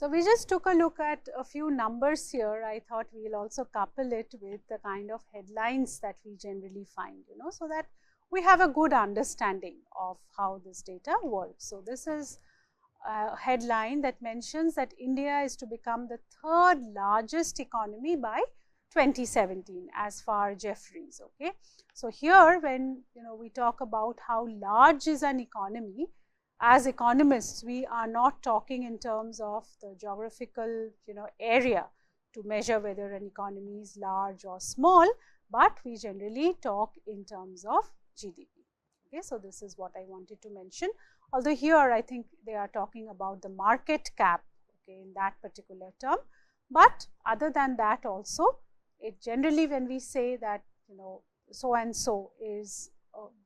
So we just took a look at a few numbers here. I thought we will also couple it with the kind of headlines that we generally find, so that we have a good understanding of how this data works. So this is a headline that mentions that India is to become the third largest economy by 2017 as far Jeffries. Okay. So here when we talk about how large is an economy, as economists, we are not talking in terms of the geographical area to measure whether an economy is large or small, but we generally talk in terms of GDP. Okay, so this is what I wanted to mention. Although here I think they are talking about the market cap, okay, in that particular term, but other than that also, it generally when we say that so and so is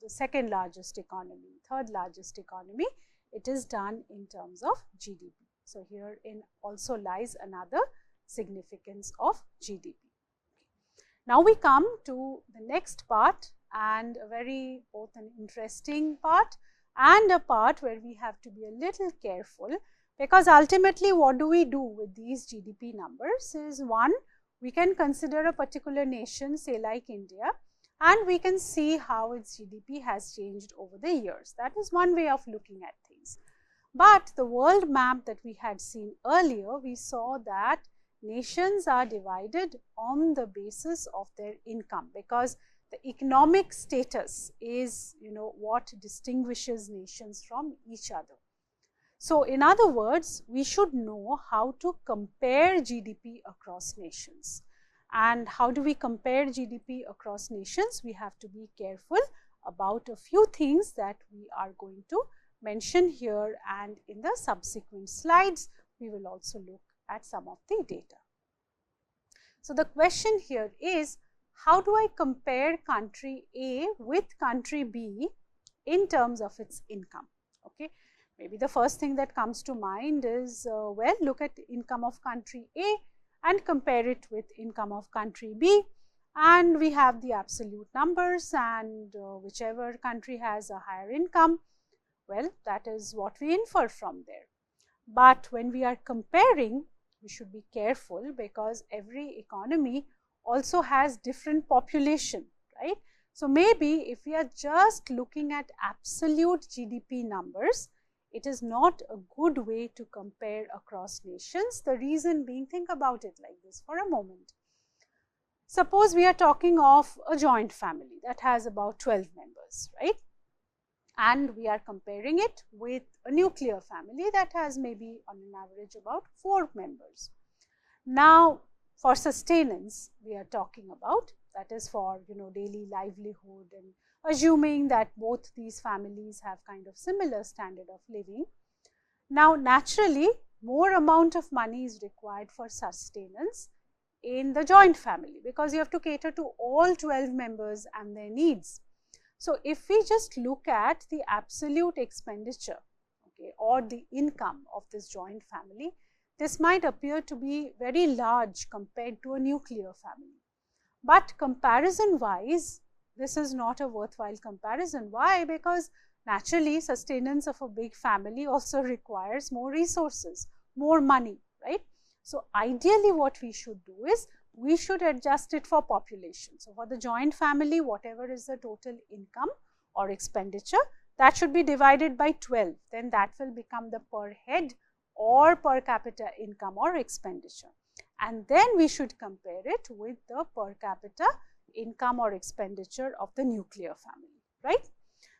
the second largest economy, third largest economy, it is done in terms of GDP. So herein also lies another significance of GDP. Now we come to the next part, and a very both an interesting part and a part where we have to be a little careful, because ultimately what do we do with these GDP numbers is, one, we can consider a particular nation, say like India, and we can see how its GDP has changed over the years. That is one way of looking at things. But the world map that we had seen earlier, we saw that nations are divided on the basis of their income, because the economic status is what distinguishes nations from each other. So in other words, we should know how to compare GDP across nations. And how do we compare GDP across nations? We have to be careful about a few things that we are going to mention here, and in the subsequent slides we will also look at some of the data. So the question here is, how do I compare country A with country B in terms of its income? Okay, maybe the first thing that comes to mind is, well, look at income of country A and compare it with income of country B, and we have the absolute numbers, and whichever country has a higher income, well, that is what we infer from there. But when we are comparing, we should be careful, because every economy also has different population, right? So maybe if we are just looking at absolute GDP numbers, it is not a good way to compare across nations. The reason being, think about it like this for a moment. Suppose we are talking of a joint family that has about 12 members, right? And we are comparing it with a nuclear family that has maybe on an average about 4 members. Now, for sustenance, we are talking about, that is for daily livelihood, and assuming that both these families have kind of similar standard of living. Now, naturally, more amount of money is required for sustenance in the joint family, because you have to cater to all 12 members and their needs. So if we just look at the absolute expenditure, okay, or the income of this joint family, this might appear to be very large compared to a nuclear family. But comparison wise, this is not a worthwhile comparison. Why? Because naturally sustenance of a big family also requires more resources, more money, right? So ideally what we should do is, we should adjust it for population. So for the joint family, whatever is the total income or expenditure, that should be divided by 12. Then that will become the per head or per capita income or expenditure. And then we should compare it with the per capita income or expenditure of the nuclear family, right?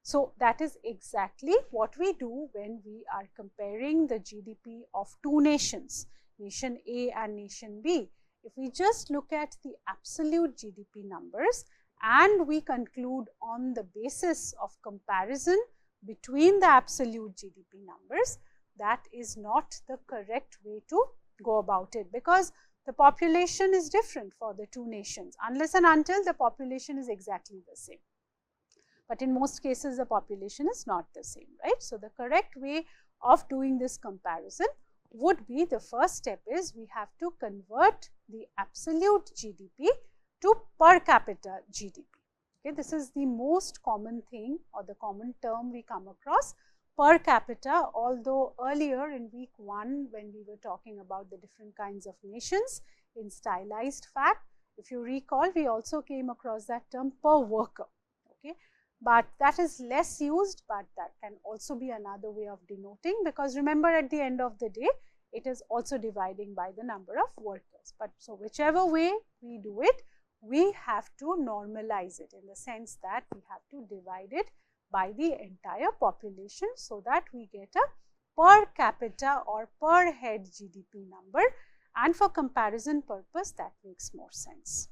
So that is exactly what we do when we are comparing the GDP of two nations, nation A and nation B. If we just look at the absolute GDP numbers and we conclude on the basis of comparison between the absolute GDP numbers, that is not the correct way to go about it, because the population is different for the two nations, unless and until the population is exactly the same. But in most cases, the population is not the same, right? So the correct way of doing this comparison would be, the first step is, we have to convert the absolute GDP to per capita GDP. Okay, this is the most common thing, or the common term we come across, per capita, although earlier in week 1 when we were talking about the different kinds of nations in stylized fact, if you recall, we also came across that term per worker, okay. But that is less used, but that can also be another way of denoting, because remember, at the end of the day, it is also dividing by the number of workers. But so whichever way we do it, we have to normalize it in the sense that we have to divide it by the entire population, so that we get a per capita or per head GDP number, and for comparison purpose that makes more sense.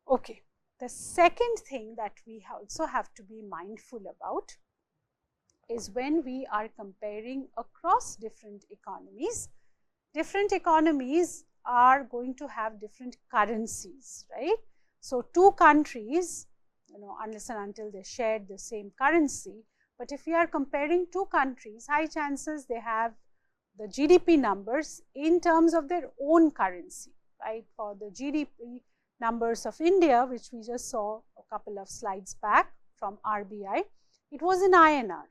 Okay. The second thing that we also have to be mindful about is when we are comparing across different economies are going to have different currencies, right? So two countries, unless and until they shared the same currency, but if we are comparing two countries, high chances they have the GDP numbers in terms of their own currency, right? For the GDP numbers of India, which we just saw a couple of slides back from RBI, it was in INR.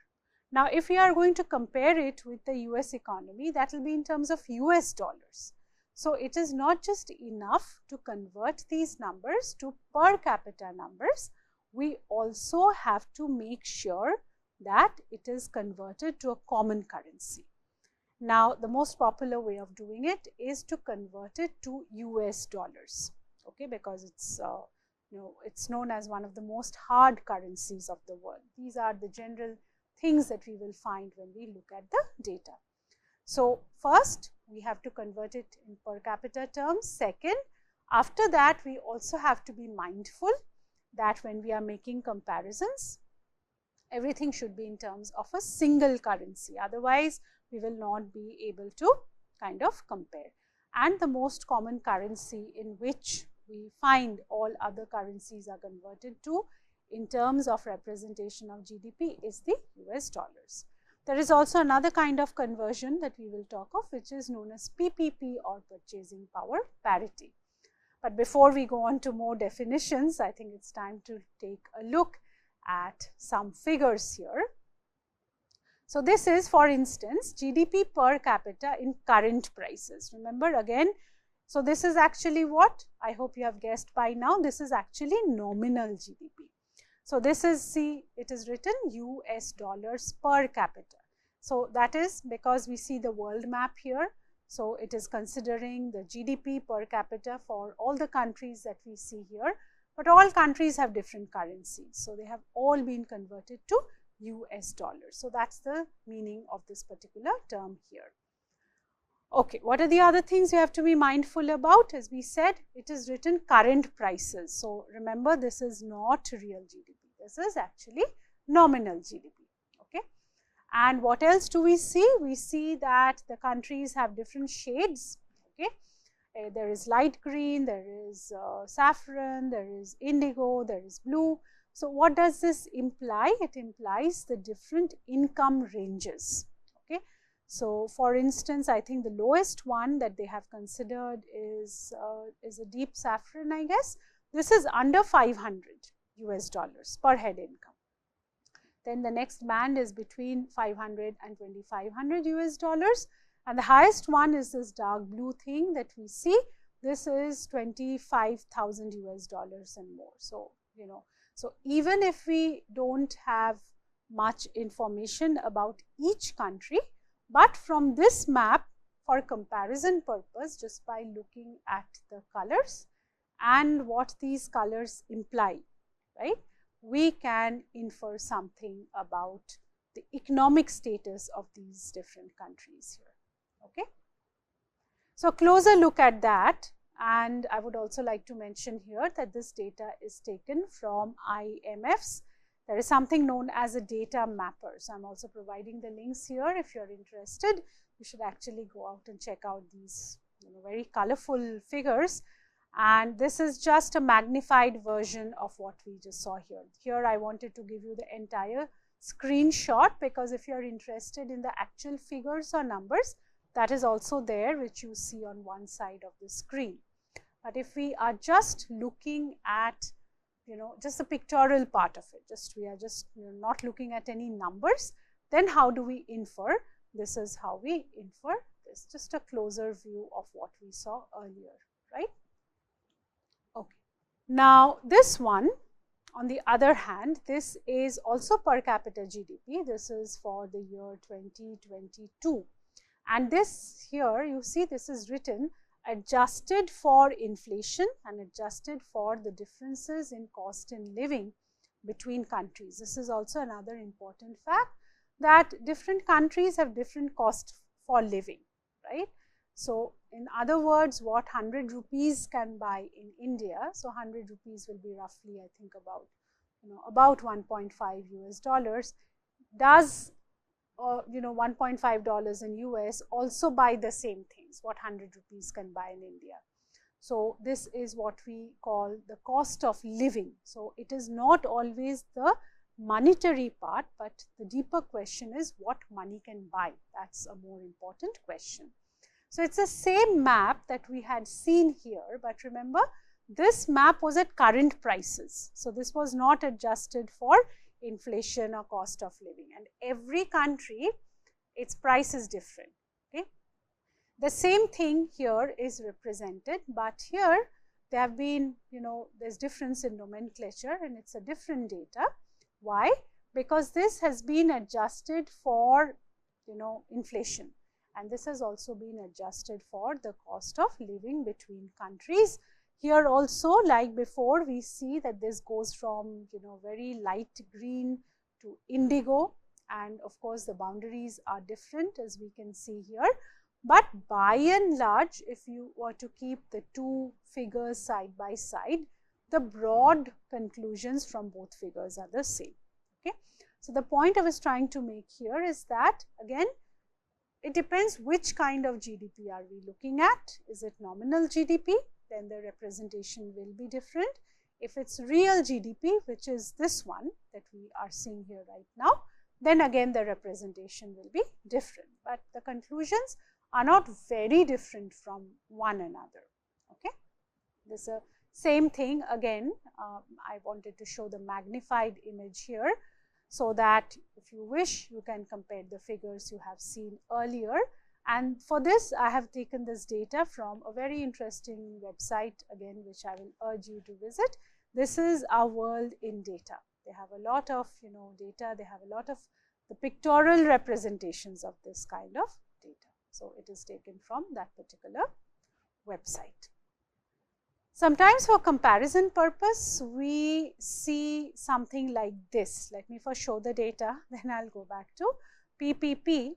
Now, if we are going to compare it with the US economy, that will be in terms of US dollars. So, it is not just enough to convert these numbers to per capita numbers, we also have to make sure that it is converted to a common currency. Now, the most popular way of doing it is to convert it to US dollars, okay, because it's it's known as one of the most hard currencies of the world. These are the general things that we will find when we look at the data. So, first we have to convert it in per capita terms. Second, after that we also have to be mindful that when we are making comparisons, everything should be in terms of a single currency, otherwise we will not be able to kind of compare. And the most common currency in which we find all other currencies are converted to in terms of representation of GDP is the US dollars. There is also another kind of conversion that we will talk of, which is known as PPP, or purchasing power parity. But before we go on to more definitions, I think it's time to take a look at some figures here. So, this is, for instance, GDP per capita in current prices. Remember again, so this is actually what? I hope you have guessed by now, this is actually nominal GDP. So, this is, see, it is written US dollars per capita. So, that is because we see the world map here. So, it is considering the GDP per capita for all the countries that we see here, but all countries have different currencies. So, they have all been converted to US dollars. So, that is the meaning of this particular term here. Okay, what are the other things you have to be mindful about? As we said, it is written current prices. So, remember, this is not real GDP. This is actually nominal GDP. Okay. And what else do we see? We see that the countries have different shades. Okay. There is light green, there is saffron, there is indigo, there is blue. So, what does this imply? It implies the different income ranges. Okay. So, for instance, I think the lowest one that they have considered is a deep saffron, I guess. This is under 500 US dollars per head income. Then the next band is between 500 and 2500 US dollars. And the highest one is this dark blue thing that we see. This is 25,000 US dollars and more. So, so even if we don't have much information about each country, but from this map, for comparison purpose, just by looking at the colors and what these colors imply, right, we can infer something about the economic status of these different countries here. Okay. So, closer look at that, and I would also like to mention here that this data is taken from IMF's. There is something known as a data mapper. So, I am also providing the links here. If you are interested, you should actually go out and check out these very colorful figures. And this is just a magnified version of what we just saw here. Here I wanted to give you the entire screenshot, because if you are interested in the actual figures or numbers, that is also there, which you see on one side of the screen. But if we are just looking at just the pictorial part of it, we are just not looking at any numbers. Then how do we infer? This is how we infer this, just a closer view of what we saw earlier, right? Okay. Now, this one, on the other hand, this is also per capita GDP. This is for the year 2022. And this here, you see, this is written adjusted for inflation and adjusted for the differences in cost in living between countries. This is also another important fact, that different countries have different costs for living, right? So, in other words, what 100 rupees can buy in India, so 100 rupees will be roughly, I think, about 1.5 US dollars, does $1.5 in US also buy the same things what 100 rupees can buy in India. So, this is what we call the cost of living. So, it is not always the monetary part, but the deeper question is what money can buy. That's a more important question. So, it is the same map that we had seen here, but remember, this map was at current prices. So, this was not adjusted for inflation or cost of living, and every country, its price is different. Okay. The same thing here is represented, but here there have been, there's difference in nomenclature and it's a different data. Why? Because this has been adjusted for, inflation, and this has also been adjusted for the cost of living between countries. Here also, like before, we see that this goes from, very light green to indigo, and of course, the boundaries are different, as we can see here. But by and large, if you were to keep the two figures side by side, the broad conclusions from both figures are the same. Okay. So, the point I was trying to make here is that, again, it depends which kind of GDP are we looking at. Is it nominal GDP? Then the representation will be different. If it's real GDP, which is this one that we are seeing here right now, then again the representation will be different. But the conclusions are not very different from one another. Okay. This is the same thing again. I wanted to show the magnified image here, so that if you wish, you can compare the figures you have seen earlier. And for this, I have taken this data from a very interesting website, again, which I will urge you to visit. This is Our World in Data. They have a lot of, data. They have a lot of the pictorial representations of this kind of data. So, it is taken from that particular website. Sometimes for comparison purpose, we see something like this. Let me first show the data, then I will go back to PPP.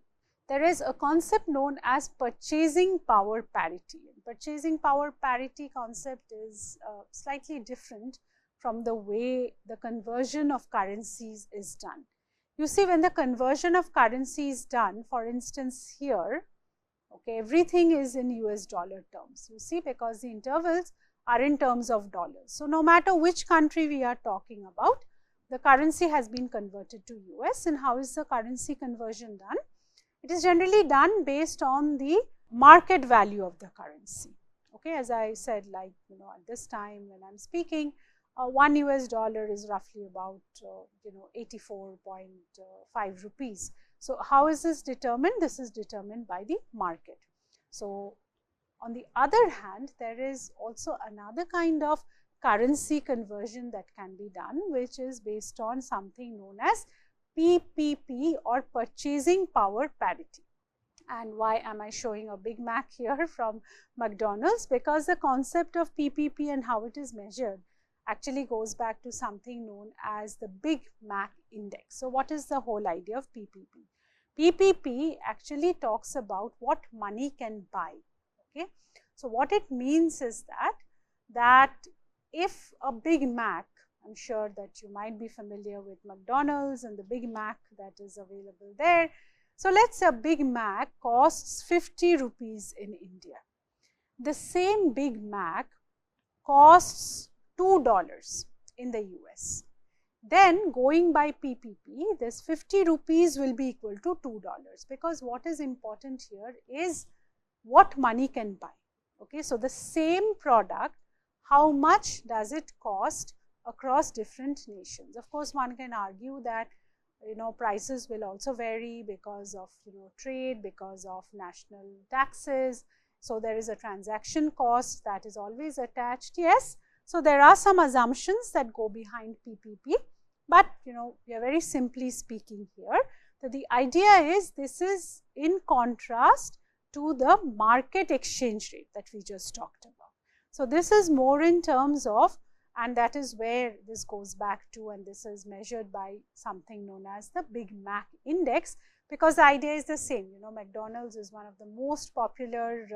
There is a concept known as purchasing power parity. Purchasing power parity concept is slightly different from the way the conversion of currencies is done. You see, when the conversion of currency is done, for instance here, okay, everything is in US dollar terms. You see, because the intervals are in terms of dollars. So, no matter which country we are talking about, the currency has been converted to US. And how is the currency conversion done? It is generally done based on the market value of the currency. Okay, as I said, like, at this time when I am speaking, 1 US dollar is roughly about 84.5 rupees. So, how is this determined? This is determined by the market. So, on the other hand, there is also another kind of currency conversion that can be done, which is based on something known as PPP, or purchasing power parity. And why am I showing a Big Mac here from McDonald's? Because the concept of PPP and how it is measured actually goes back to something known as the Big Mac index. So, what is the whole idea of PPP? PPP actually talks about what money can buy. Okay. So, what it means is that if a Big Mac, I am sure that you might be familiar with McDonald's and the Big Mac that is available there. So, let us say a Big Mac costs 50 rupees in India. The same Big Mac costs $2 in the US. Then going by PPP, this 50 rupees will be equal to $2, because what is important here is what money can buy. Okay. So, the same product, how much does it cost across different nations. Of course, one can argue that prices will also vary because of trade, because of national taxes. So there is a transaction cost that is always attached. Yes, so there are some assumptions that go behind PPP, but we are very simply speaking here that the idea is this is in contrast to the market exchange rate that we just talked about. So this is more in terms of, and that is where this goes back to, and this is measured by something known as the Big Mac index, because the idea is the same. McDonald's is one of the most popular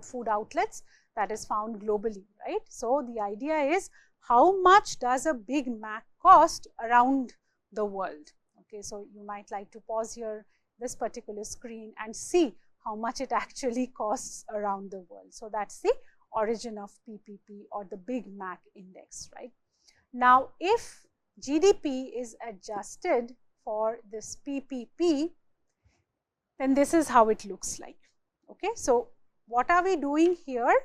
food outlets that is found globally, right? So the idea is how much does a Big Mac cost around the world? Okay, so you might like to pause here this particular screen and see how much it actually costs around the world. So that's the origin of PPP, or the Big Mac index, right? Now, if GDP is adjusted for this PPP, then this is how it looks like. Okay, so what are we doing here?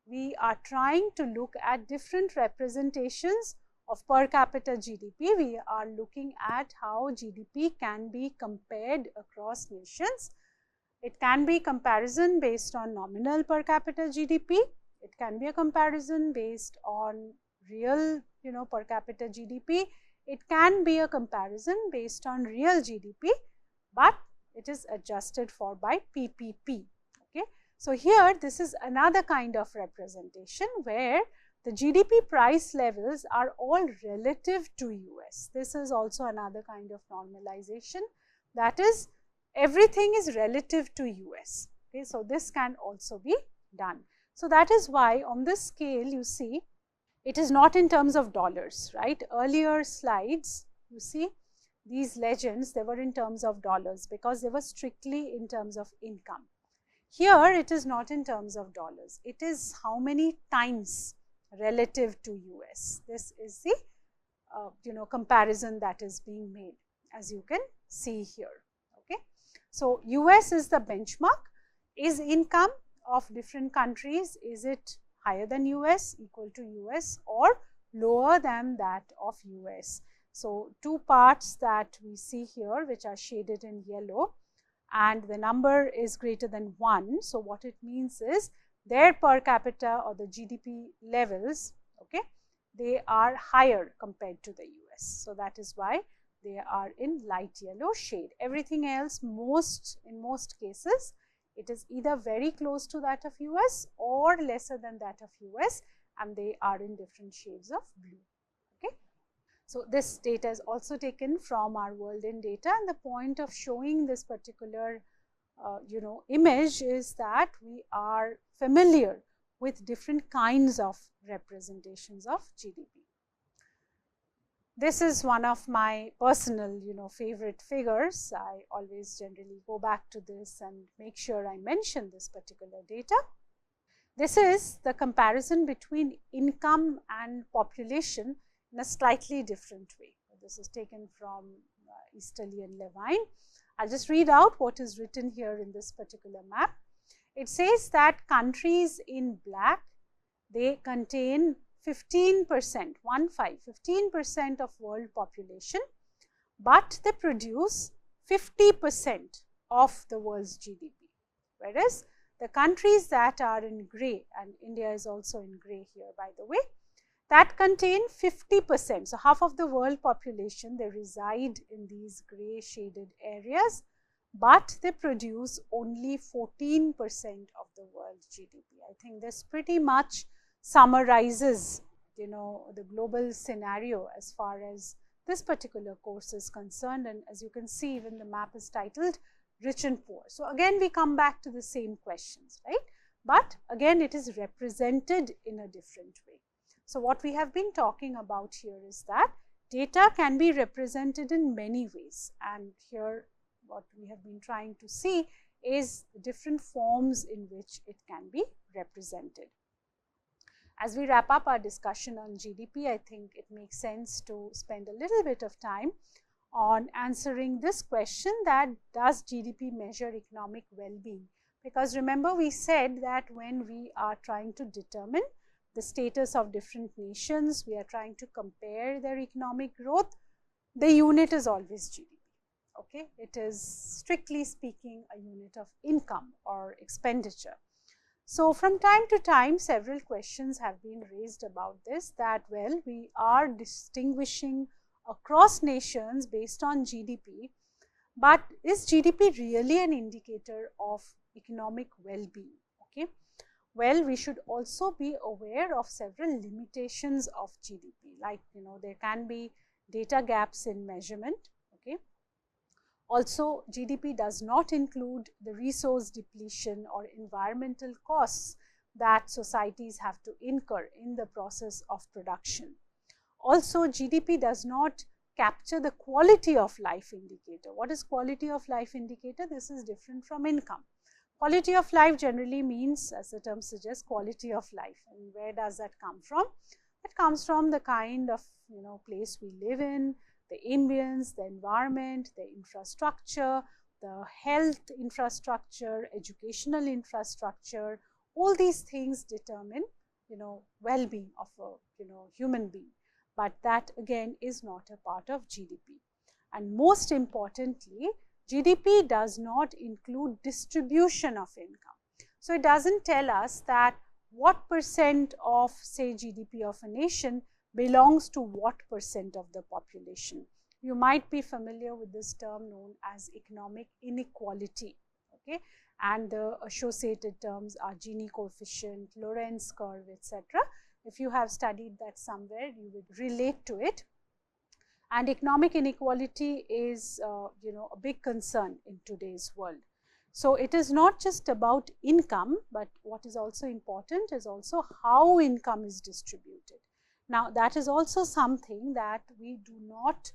We are trying to look at different representations of per capita GDP. We are looking at how GDP can be compared across nations. It can be comparison based on nominal per capita GDP. It can be a comparison based on real, per capita GDP. It can be a comparison based on real GDP, but it is adjusted for by PPP. Okay, so here this is another kind of representation where the GDP price levels are all relative to US. This is also another kind of normalization, that is, everything is relative to US. Okay, so this can also be done. So that is why on this scale you see it is not in terms of dollars, right? Earlier slides, you see these legends, they were in terms of dollars because they were strictly in terms of income. Here it is not in terms of dollars, it is how many times relative to US. This is the comparison that is being made, as you can see here. Okay, so US is the benchmark. Is income of different countries, is it higher than US, equal to US, or lower than that of US? So two parts that we see here which are shaded in yellow, and the number is greater than 1. So what it means is their per capita or the GDP levels, okay, they are higher compared to the US. So that is why they are in light yellow shade. Everything else, in most cases, it is either very close to that of US or lesser than that of US, and they are in different shades of blue. Okay, so this data is also taken from our World in data, and the point of showing this particular image is that we are familiar with different kinds of representations of GDP. This is one of my personal, favorite figures. I always generally go back to this and make sure I mention this particular data. This is the comparison between income and population in a slightly different way. This is taken from Easterly and Levine. I'll just read out what is written here in this particular map. It says that countries in black, they contain 15%, 15% of world population, but they produce 50% of the world's GDP. Whereas the countries that are in gray, and India is also in gray here by the way, that contain 50%. So half of the world population, they reside in these gray shaded areas, but they produce only 14% of the world's GDP. I think this pretty much summarizes, the global scenario as far as this particular course is concerned. And as you can see, even the map is titled Rich and Poor. So again, we come back to the same questions, right? But again, it is represented in a different way. So what we have been talking about here is that data can be represented in many ways. And here, what we have been trying to see is the different forms in which it can be represented. As we wrap up our discussion on GDP, I think it makes sense to spend a little bit of time on answering this question, that does GDP measure economic well-being? Because remember, we said that when we are trying to determine the status of different nations, we are trying to compare their economic growth, the unit is always GDP. Okay, it is strictly speaking a unit of income or expenditure. So, from time to time several questions have been raised about this, that well, we are distinguishing across nations based on GDP, but is GDP really an indicator of economic well-being? Okay. Well, we should also be aware of several limitations of GDP, like there can be data gaps in measurement. Okay. Also, GDP does not include the resource depletion or environmental costs that societies have to incur in the process of production. Also, GDP does not capture the quality of life indicator. What is quality of life indicator? This is different from income. Quality of life generally means, as the term suggests, quality of life. And where does that come from? It comes from the kind of place we live in, the ambience, the environment, the infrastructure, the health infrastructure, educational infrastructure. All these things determine well-being of a human being, but that again is not a part of GDP. And most importantly, GDP does not include distribution of income. So it doesn't tell us that what percent of, say, GDP of a nation belongs to what percent of the population. You might be familiar with this term known as economic inequality. Okay, and the associated terms are Gini coefficient, Lorenz curve, etc. If you have studied that somewhere, you would relate to it. And economic inequality is a big concern in today's world. So it is not just about income, but what is also important is also how income is distributed. Now, that is also something that we do not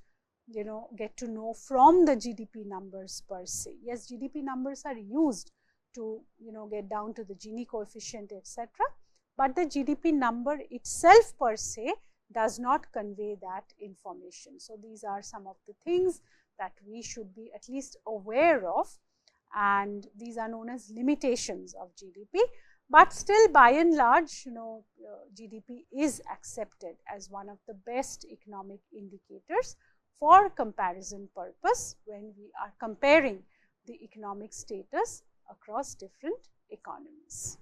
get to know from the GDP numbers per se. Yes, GDP numbers are used to get down to the Gini coefficient, etc. But the GDP number itself per se does not convey that information. So these are some of the things that we should be at least aware of, and these are known as limitations of GDP. But still, by and large, GDP is accepted as one of the best economic indicators for comparison purpose when we are comparing the economic status across different economies.